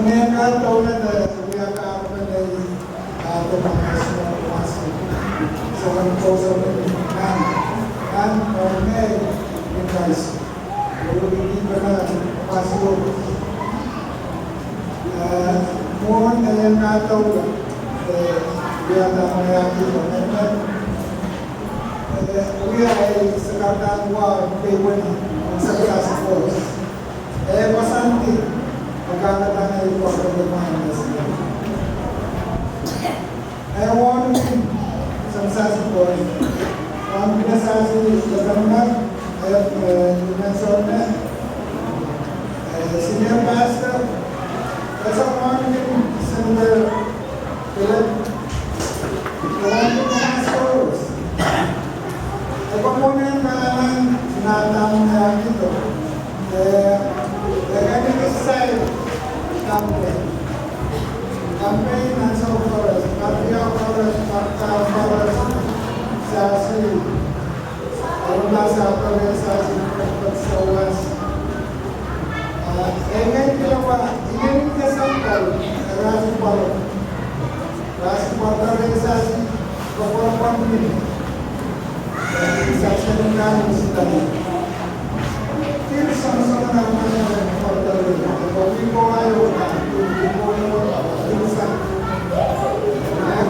Muna nga taon na kuya ka ako na ato mga sinapumasok. So, ang kosa mo kan ornay yung guys. Pero hindi ba na pasok. Mohon na yung nga taon kuya ka mga dito. Kuya ay sa kartangwa paper sa klasakos. Pasanti. Magkakatanga yung pagkakamahan na sila. Kaya wala rin sa masasi ko. Ang pinasasi sa kanungan, at dimensyon na, senior pastor, at sa mga rin Senator Pingelap, wala rin mga scholars. Ay pagmuna yung kailangan sinatang na ito. Ganito sa campaign and so forth, Mafia forest, Marta forest, Sasi, Arula sa Sasi, sa Uwas. Ngayon ginawa, inayin ka sa Rasi Palo. Rasi Palo rin Sasi, Kapurapang Mini. Sasi ng namin sila. Kaya sama-sama naman yung pagdalo. Hindi ko ayaw na. Hindi ko ayaw na.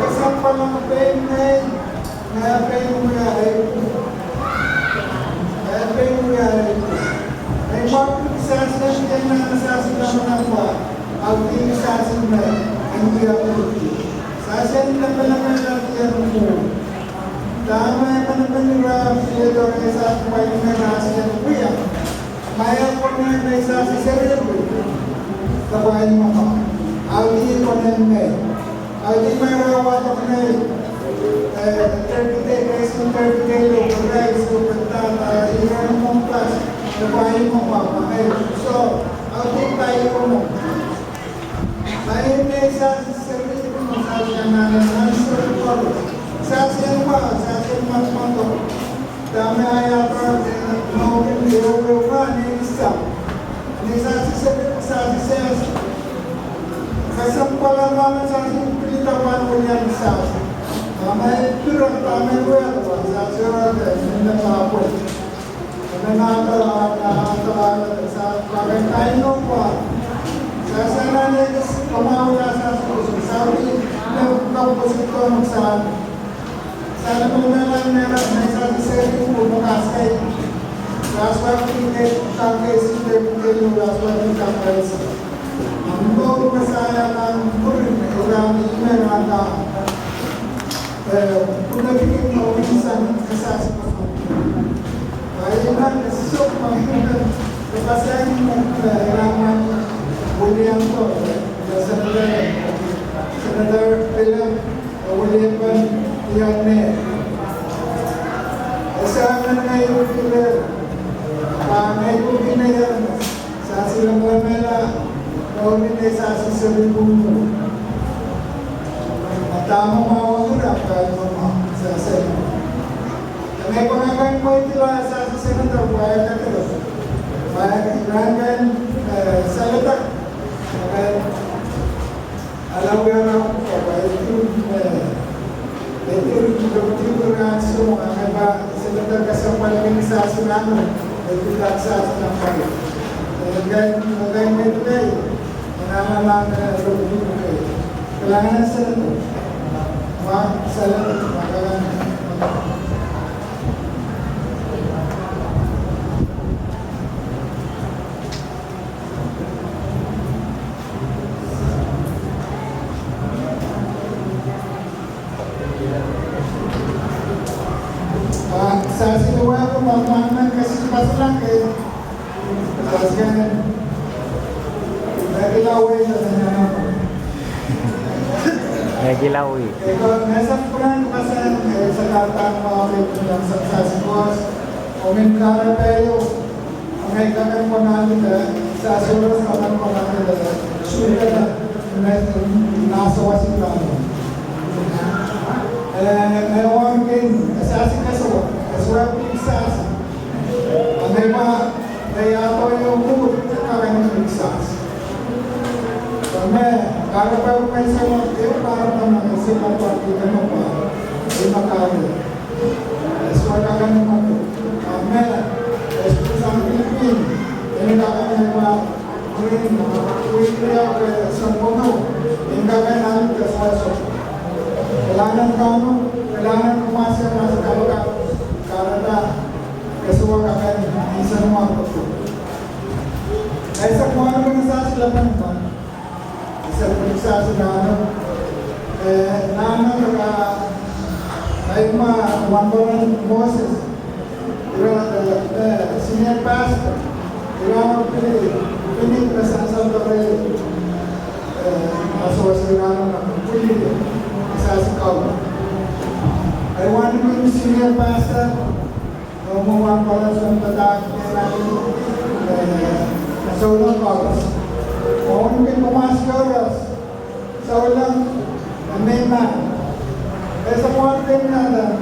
Kasama pa lang pain na kaya pain mo yari. Kaya pain mo yari. May pag-isasin siya na nasasin naman ang pa. Ang isasin na hindi ako. Sasin na pa naman natin yan mo. Tama pa naman yung Theodore na sa ating pain na nasa yan kuya. Maya ko na may isa sa cerebro. Kabahin mo ka. Aldi ko na may. Aldi may rawat ako na 30 days to 30 days of rice to patata. Iyan mong plus. Kabahin mo ka. So, aldi tayo mo. Maya may isa sa cerebro mo sa siya na cerebro. Sa siya pa. Sa siya matmato. Dami ayaw pa maukin diyo pa ni isa. Ni sa sisiyas. Kasam pala naman sa pilitawan ko niya isa. May turang tamay ko yan. Sa siyas hindi na po. Nakakalaga sa bagay tayo pa. Sa sana niya kumawala sa puso. Sabi na kapuso saan. Sana mo na lang meron na isa sa sarili mo bukas kay last one tingin kagay sila tingin last one kagay sila. Ang buong masaya ng kurin ulang email ata kung nabigyan mo minsan kasasi mo. Kaya na nasisok mga kapasahin mo kailangan bulihan ko Senator Pingelap bulihan ko yan eh. Sa akin ngayon killer, ngayon kinayan, sa silang lamela, noon hindi sa sisabing bumbo. Matama mawagurap kahit mga sa sila. May pangagay mo itila sa senator, kaya katilo. Kaya kailangan salatak. Alam ko yan ako, kaya ito, ito yung reaksyon ang iba sila talaga sa palaganisasin namin ay pinagsasin ng pala. Magay mo ito kayo. Mananalang na lobby mo kayo. Kailangan na sila ito. Salamat. Kailangan. Sa sinuwa ko, magmaman kasi pas lang kayo. Tapos ganun. Nagilaway na sa naman. Nagilawi. Kaya nasa punan pasan sa kartang mga ng sa sikwas. Omin karapeyo. Ang may kakang pangalit sa suras kakang pangalit sulit na nasa wasiklano. Ngayon din, asasi kaso. Kasuwa pigsas. Ang may mga nayato yung mood na kakain ng pigsas. Amen. Para pa may sa mga para pa nakasipan pa kita mo pa. Di makawid. Eswala ka naman ito. Amen. Espiritu sa Pilipin. Ini kami mga kuring, kuya sa puno. Ini kami namin kaswaso. Kailangan kamu, kailangan kumasya na sa kabagat. Karena kesuwa ka kami, isa naman ito. Ay sa kung ano nasa sila pa. Isa sa nano. Nano ka ay mambaran Moses. Senior pastor. Pinig na sa Rey. Asawa sa na pinig. Isa si Kaw. Ay wani ko yung senior pastor. Mambaran sa tatak. Sa ulang oras. Kung hindi pumasok oras, sa ulang mema. Sa mga natin,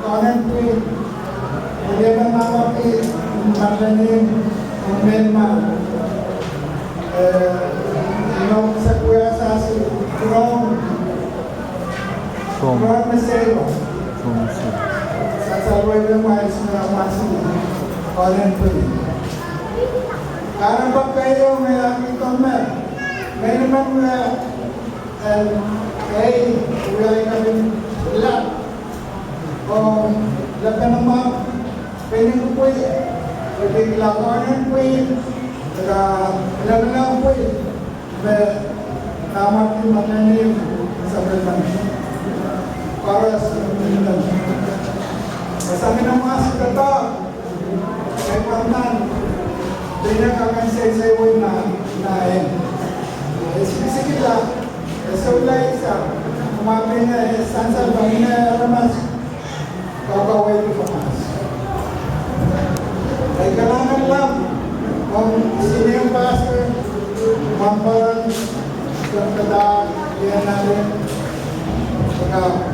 kanan po yun. Hindi ba mamapit, magaling, ang mema. Sa kuya sa si Ron Masero. Sa salway ng mga isinamasi, kanan po yun. Karena bab kayo may akitong may naman ay kami lap o laban naman pwede ko po pwede lakonan po laban lang po tamat yung matanim sa belan para sa belan masabi ng mga sikata ay parman tidak akan saya na espesifik lah sebelah isa kemarin sansa bangina ramas kaweid itu mas ay kailangan lang kung sino yung pastor mamparan sa kada yan natin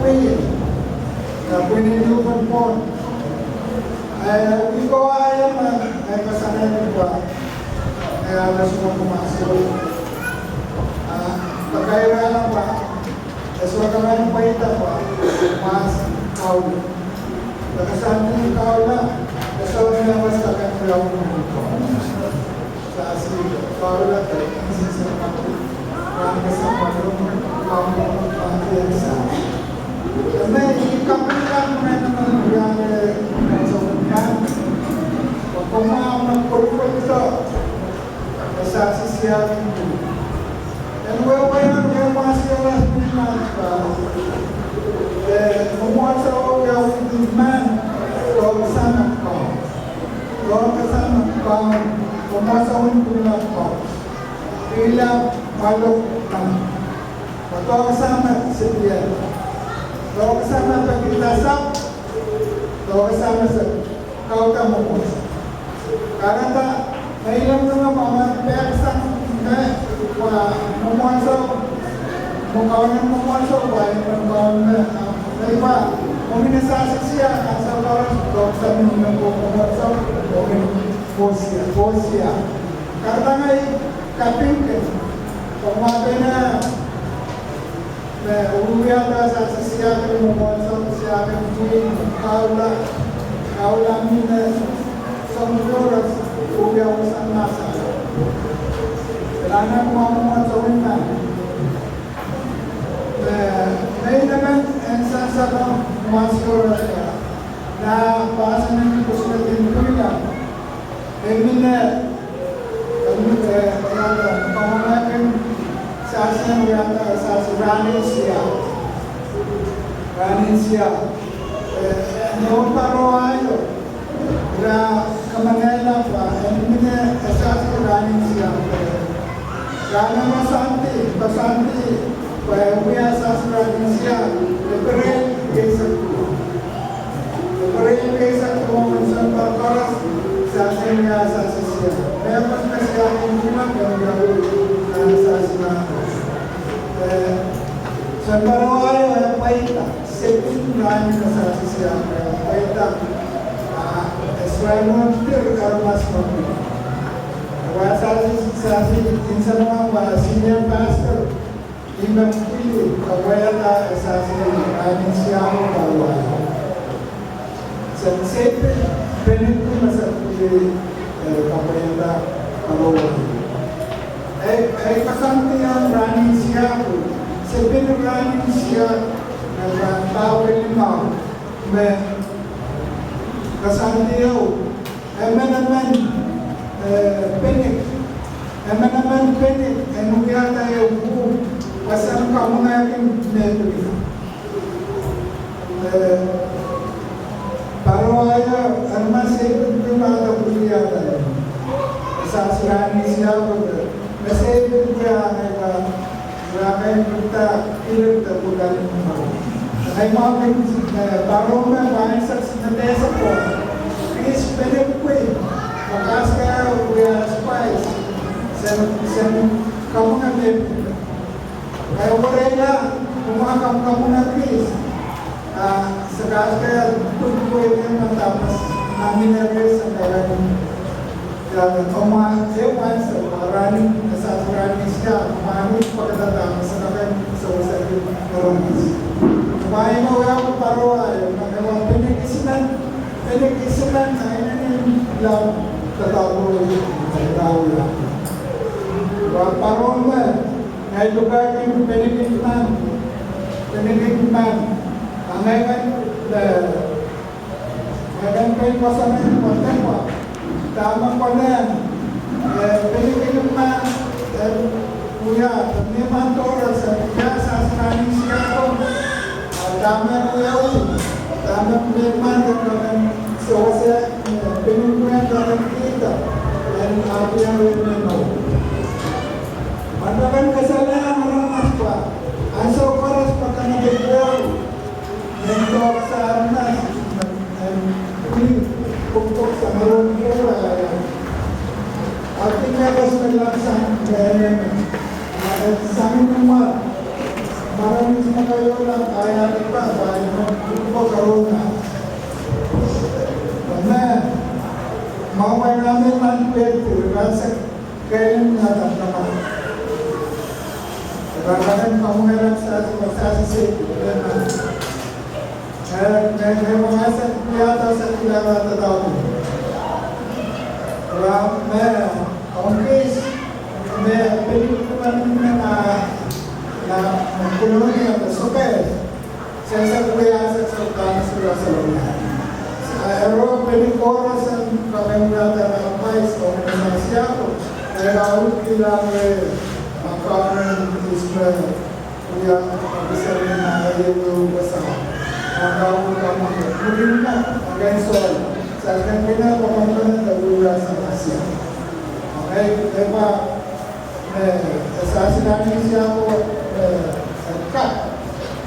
pwede nilupon po hindi ko alam ay kasanay ko ba kaya alas mo pumasok pagkaira lang ba aswa ka nga ng paita pa mas kaw nakasan mo yung kaw na asawa nila mas kakakulaw mo sa asili kaw na tayo kasi sa mga kasama kaw mo pang-iisa may ikapilan mo na naman yung kung magpulpul ito, nasasisiyarin ito. And wawayan yung mga siyaras mo naman pa. Kumuha sa ogaw yung man, kung kasama ko. Kung kasama ko, kumuha sa unang ko. Ilang malok lang. Kung kasama sa diyan. Kung kasama pag-itasap, kung kasama sa kauta mo po. Karena may ilang mga persang mumuaso ba may iba kung minasasik siya sa oras kung sabi nyo mumuaso kung siya karena ngay kapingkin kung mabay na uwihan na sa siya mumuaso siya kaula mina Samudoras, uwihan ko sa nasa. Kailangan kumamuha sa wina. May naman, sa sabang maskoras ka, na pasa ng kusulatin ko nila. Pangalakan sa asang yata sa ranin siya. Noong parawayo, na kamanela pa, hindi na asas ko ranin siya. Kaya masanti, kaya umiya asas ranin siya, leperel kaysa ko, minsan parkoras, sa asin niya asas siya. Kaya mas kasi akong kumang gawin na asas na. Sa parawayo ay paita, sepin ranin asas siya, paita. Eswelmontir karmas mobil. Kaya sa insan mga senior pastor, Imam Kili, kaweid assassin, running Siamo Kawayo. Sa sepe, penit ko na sa kuli kaweid Kawayo. Ay kasante ang running Siamo. Sepe na running siya na tawin lima. May kasante yun. Ay naman penit. Ay naman penit. Ay nung yata yung pasal kamu ngayon pinipili. Paro ayo, armas itu cuma ada kuliah tadi. Sasrani siapa tu? Masih berjalan mereka, mereka kita hidup terbuka di mana. Saya mau paro mana banyak sesuatu sepuluh. Kis penepui, makas kaya kuliah spice. Sen kamu ngapain? Kaya wala kumakam kamu na Chris. Sekarang kaya tutuloy yung matapos namin na rin sa kaya kumahan sa maraming nasasaranin siya, kumahan pagkatatapos sa kaya sa usapin karamis. Kumahan mo wala ko paroa yung nagawang pinag-isinan ay nanin lang tatapo yung nagawin lang. Paroa mo ay lugar yung penigitman. Ang ngayon kayo pasanay ng pagkakwa. Tamang ko na yan. Penigitman, kuya, may mantora sa kaya sasananin siya ako. Tama kuya ulit. Tama penigitman sa wasa penigitman na kita. And ako yung rin Matakan kesalahan orang apa? Asal paras pakai negeri mentok sarnas, ini untuk sangaron kira. Artinya keselamatan sangat umar. Marami sa kayo lang kaya pa bayan untuk corona. Karena mau namin man pwede rasa kailan naman. Kadang-kadang kamu heran sa sisi may mga yata sa kilala tataw. Ang case, may pinituman na kolonya na super. Sa kuya sa kanas sila sa luna. Pero pinikoras ang kamemulata ng mais o nasasya ko. Kaya lahat kailangan makaroon ng Israel, kuya, pag-isarin na ngayon basa. Makaroon ka mga, muli na, hanggang sol. Sa akin pinapamangkanan na lula sa Asya. Okay, diba, sa sinamin siya ko, sa kat.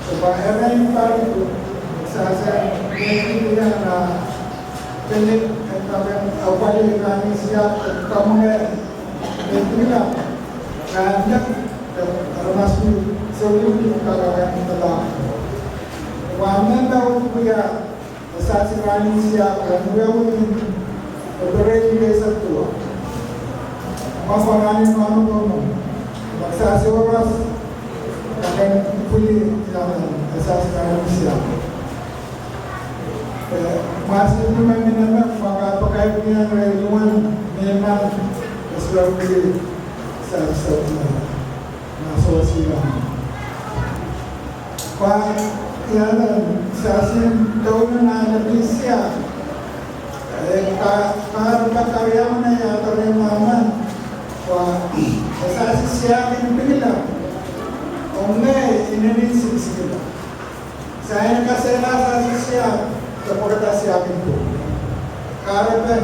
So, bahaya yung parang ko, sa hindi niya na pilit at kapag awali kami siya, at kamungan, Pingelap. Kaya termas seluruh kalangan telah. Wahana tahu punya asas Indonesia dan Wawin berbeda desa tua. Masalah ini mana pun, asas orang akan pulih jalan asas Indonesia. Masih belum mengenal maka pakai punya reluan memang sesuatu masuk silang. Pak, yang sasin tahun na Indonesia, kahit karya mana ya atau maman, pak, sasin siapa yang Pingelap, omne Indonesia sila. Saya kasih sasin siapa, kepada siapa itu. Karena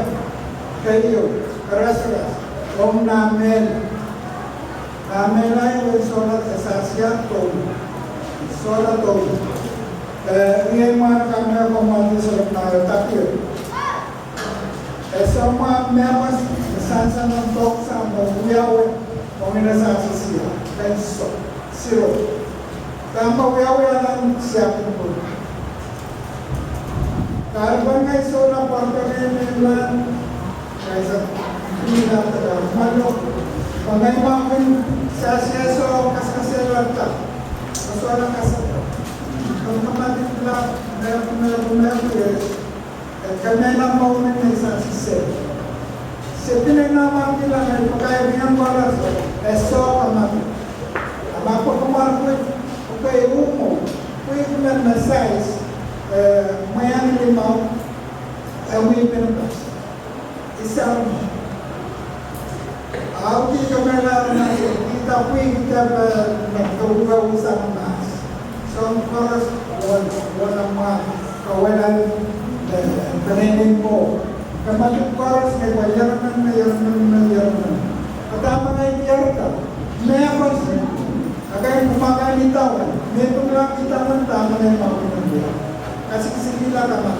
kayu, keras-keras, om namel. Namelay yung solat asasya to. Solat to. Ngayon mga kami ako mag-isolap na takyo. Sa mga memas, nasansa ng tok sa mga uyawe, kung inasasa siya. Kaya zero. Tama uyawe lang siya po. Karban nga isola, pagkakin lang, kaya sa pinatala, manok. Pagay makin sa siyaso, kaskasela, Pingelap, persoalan kasar. Kalau kemarin bilang, kami nak mau menyesal sih. Sebenarnya nama kita ni pakai yang balas, esok kami. Apa kemarin pakai umum, pakai dengan size, mayan lima, awal pentas. Isam, awal kami nak kita berubah usaha mas. So chorus nama kaweid training ko. Kemarin chorus may bayaran. Pertama ngay biarta. May ako sih. Agay kumakan itawan. May tulang itawan tama na yung mga biya. Kasi sila kama.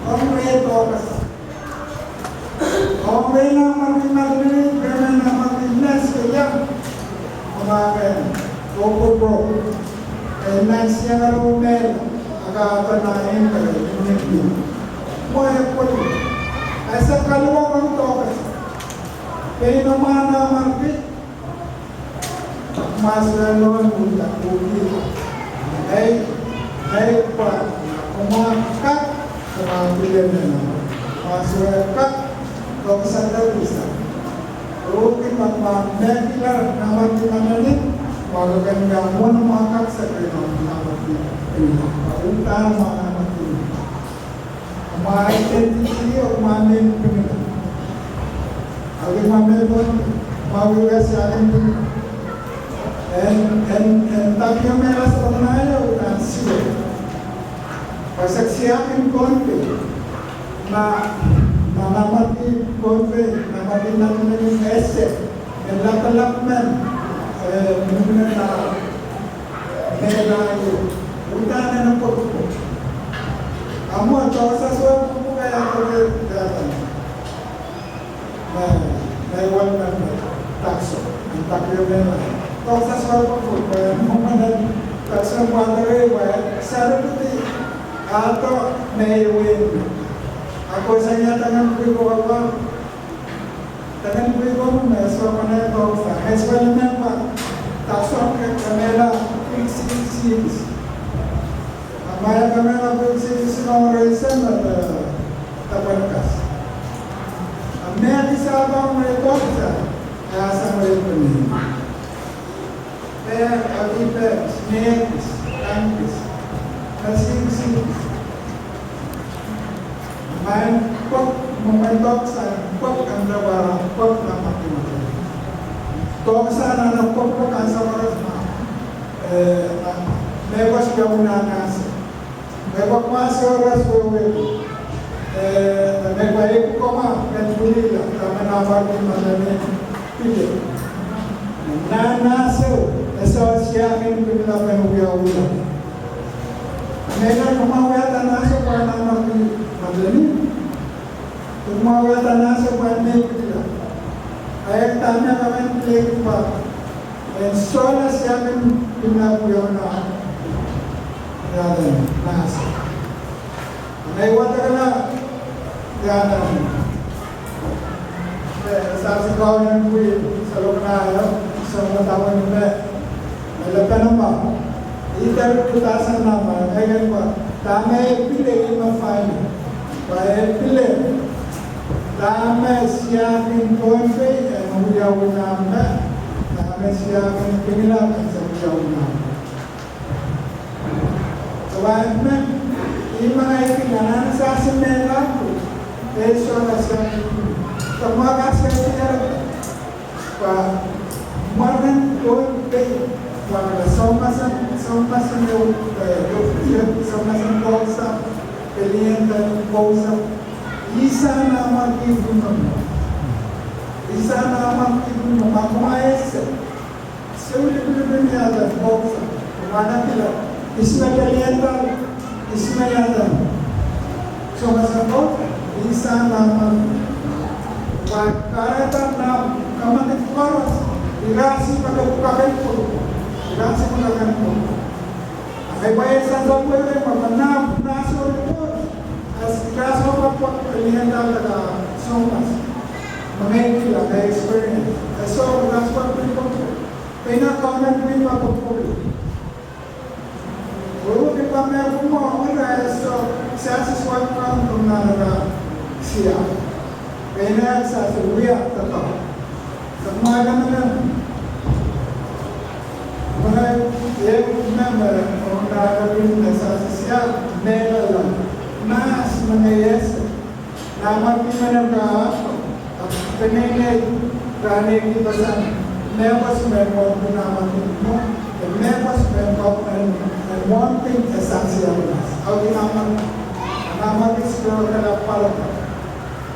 Omre tokas. Omre na marin kaya na marinas kaya kumakan. Opo bro. Nas yang rumel agak pernah ini. Boleh pun. Asa kalau orang tokas. Pero mana market masa lawan muda bukti. Hai pa kumakat kemampuan masyarakat dokter bisa. Rukin makmamnya kita nama mana ni? Walau kan gangguan makat sekarang nama kita. Utama nama kita. Mai identiti orang mana kita. Agar mana pun mau siakan tu. Tapi yang merasa sebenarnya bukan sih. Pasal siakan konti. Nama di konti, nama di nama aset. Yang development. Mungkin mereka itu utama nak pokok. Kamu atau sesuatu pokok yang terjadi. Lewat takso, takyo mereka. Kalau sesuatu pokok yang mungkin takso bandar lewat, seperti atau mewin. Aku saya tangan berikut Tangan berikut mesra mana tahu sah. Mesra ni apa? Tasawuf kamera fixing. Amaya kamera fixing orang resen ada tabarkas. Amaya di sana mereka bisa. Asa mereka ni. Akibat snakes, tangkis, kasih. Main kok momentok saya kok anda barang kok nama kita. Kok sana nak kok kansa orang mewah jauh nanas. Mewah masuk orang suwe. Mewah itu koma kan buli lah. Kami nawar di mana ni pilih. Nanas esok siapin Pingelap yang uya. Mereka kemauan nanas apa nama ni? Kemauan tanah sebuah negeri. Ayat tanah kami pilih pak. Dan soalnya siapa Pingelap yang nak jalan nasi. Lewat kerana jalan. Saksi kau yang kuih selalu kena semua tahun ini. Lepas nama, itu kutasan nama. Ayat pak. Kami pilih lima file. Baik pilih. Lama siapin konflik yang jauh nama, lama siapin Pingelap yang jauh nama. Sebenarnya lima itu jangan sahaja melaku. Esok siapin. Semua kasih siapa? Pak, mana konflik? Pada sama-sama kausa, pilihan dan kausa. Isa nama ibu aku maese. Sebelum ada kausa, mana kita? Isma pilihan, isma ada. Sama-sama kausa. Isa nama. Karena nama kami terus dirasi pada bukan pun. Dirasi bukan pun. Ay bayar sangat boleh mana nasor itu. As apa pilihan dalam somas. Mengenai kita experience. So that's what we do. pinakawanan din mapapuli. Puro kita meron mo, so sa siswag ka kung nara siya. Kaya sa suya, tato. Sa mga naman, mga yung naman, kung nakakabing na sa siya, meron lang. Mas mga yes, naman pimanang ka, pinagay, kanig kita sa members member ko naman mo, the members member and one thing essential is, how naman ispiro ka na pala ka.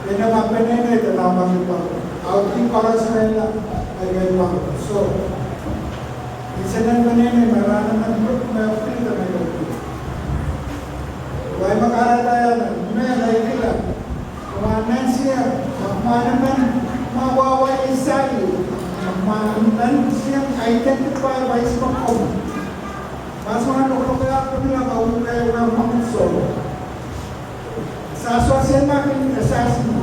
Yan naman pinagay, naman ito. How oras nila ay gano'n. So, isa ng pinagay, marana ng group, may opinion na may group. Huwag mag-aratayan, may nila. Kumanan siya, magmanaman, mawaway sa'yo. Magmanaman siya, identify by smoke. Mas mga nukukaya ko nila, mawaway ng mga solo. Sa asosyan namin, assassin.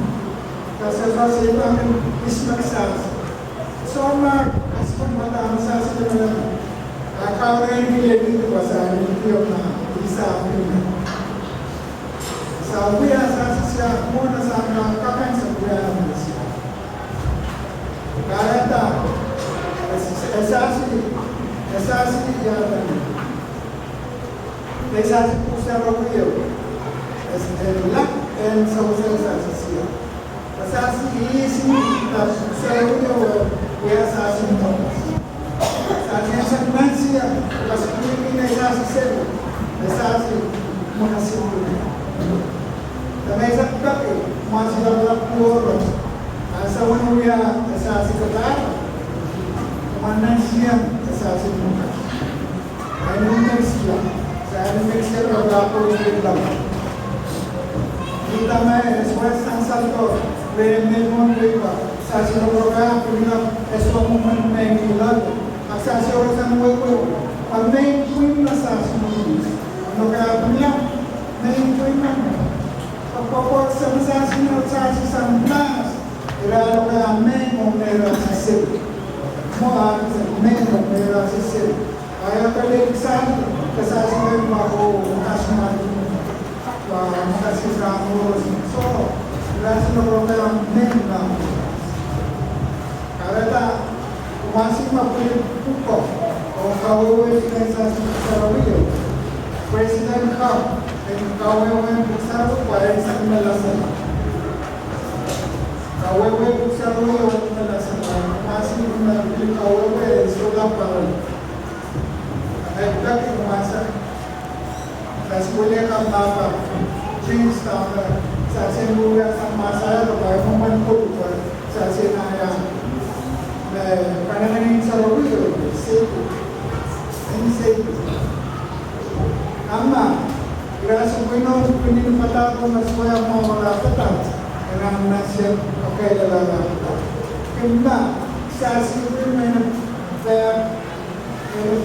Sa asosyan namin, ismagsas. So, as kung matang sa sila na, kakawain nila dito ba sa amin, na isa amin. Sa buya sa siya muna sa kakain sa buya naman siya. Kaya ta, esasi yaman. Esasi po sa rawiyo. Lak and sa esasi siya. Esasi iisi sa rawiyo, buya esasi mo. Esasi sa kunan siya, kasi kung na esasi siya, esasi muna siya. Tamay sa kape, masih dapat keluar. Asa wanuya asasi kata, mana siang asasi muka. Ini mengisilah, saya mengisi berapa orang. Kita mai sesuai sansal tu, remember mereka. Asasi orang punya esok momen mengilat. Asasi orang sangat kuat. Main kuin asasi muka. Mereka punya main kuin mana? Pagpapot sa masasi na utsasi sa mas, iralo kaya mengo nera sa sili. Mga sa mengo nera sa sili. Kaya kaligsan, kasasi na yung mako, makasiman, makasisan mo. So, iralo na kaya mengo na. Kaya ta, kumasing mapulit puko, o kaweid na sa sarawiyo. President Cup, kaweid besar pada isang malasan. Kaweid besar yung malasan. Masih mengambil kaweid sudah parah. Ay bakit kumasa? Kasi boleh kam apa? Change tama. Sa sembuya sa masa atau memantul sa senaya. Pananangin sa rawiyo, safety. Ini safety. Ama, graças a Deus, pedindo para dar uma escolha mau melakukan, karena nasib pakai dalam apa. Kena sasi itu mana saya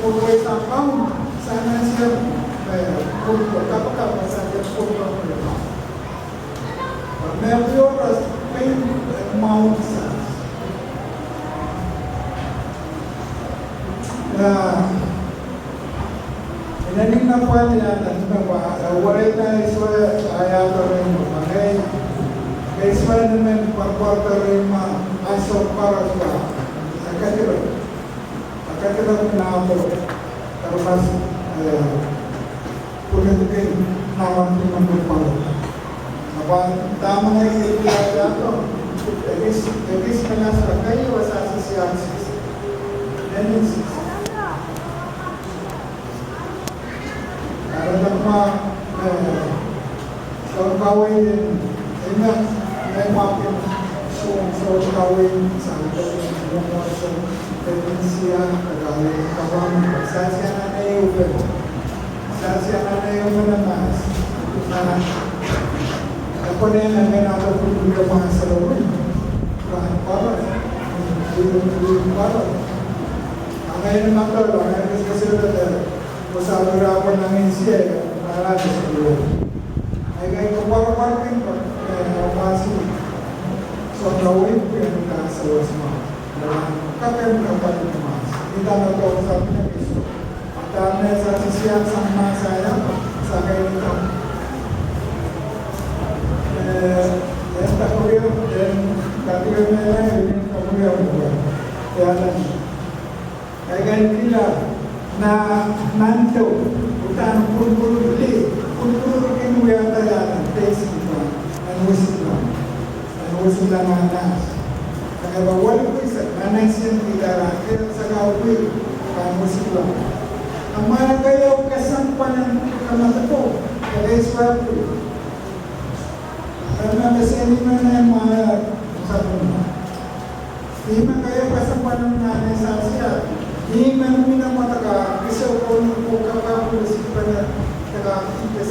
puluh tahun sana siap puluh apa saja puluh tahun. Mereka orang pun mau sas. Naning na kuwan niya waray na iswa ayato rin mo. Kaya iswa naman pagkwarta rin ma aso para siya. Akakira pinako. Tapos pulitin naman naman yung palo. Tama nga yung ayato. Egis ka na sa kayo asasi siya. Then it's Karena so kaweid ina may makin so kaweid sa mga so tendensia kagawin kawang sasya na yung mas ako na yung namin ako mga salawin para ang ngayon naman ko kasi Usahawan ng NCA para sa buwan. Ay ngayon kumpara-parking pa masih so kaweid ko yung nakasawas mo. Kapag kapag mas. kita tahu sampai itu. Karena saya siap sama saya itu. Yang tak boleh dan tak boleh ini tak boleh buat. Ya, kayak gila. Nanti utan pun beli ini yang ada basic one and usul mana. Kaya bawal ko isa nanaysin kita kaya sa kawid kan usul. Ang mga kayo kasampanan kamatato kaya iswapo. Karena meseni mana yang mga sabun. Di man kayo kasampanan nanay sa siya. Di man minamataga kasi ko ko kakapulis pa taga ikes.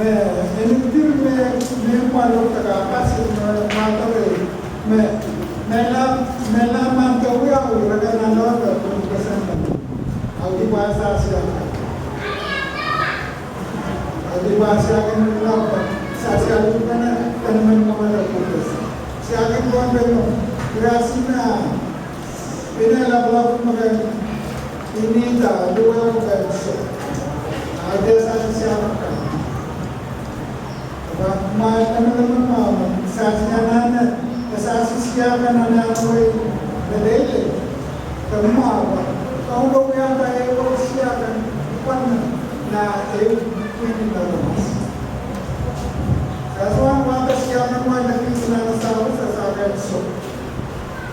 Ini मैं पालो तक आकाश माता मैं मानता हुआ और अगर ना लो तो कुछ पसंद नहीं आदिवासी आगे लो सासी आगे करना तनमन कमर कुछ सियागे कौन बेलो रासिना बिना लाभ मगर ini dah dua bukan so ada siapa teman-teman mau saksikan saksi siapa nana koi berdele semua kau dong yang kaya kau siakan pan na ini dalam sesuatu mata siapa mau nak kisah sahaja sesakan so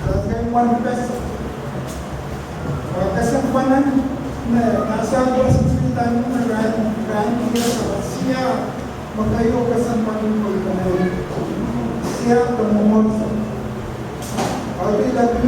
sesakan pan pes kesempanan nasa kesulitan menerangkan dia siapa makayo kesempanan siapa memohon. Kalau tidak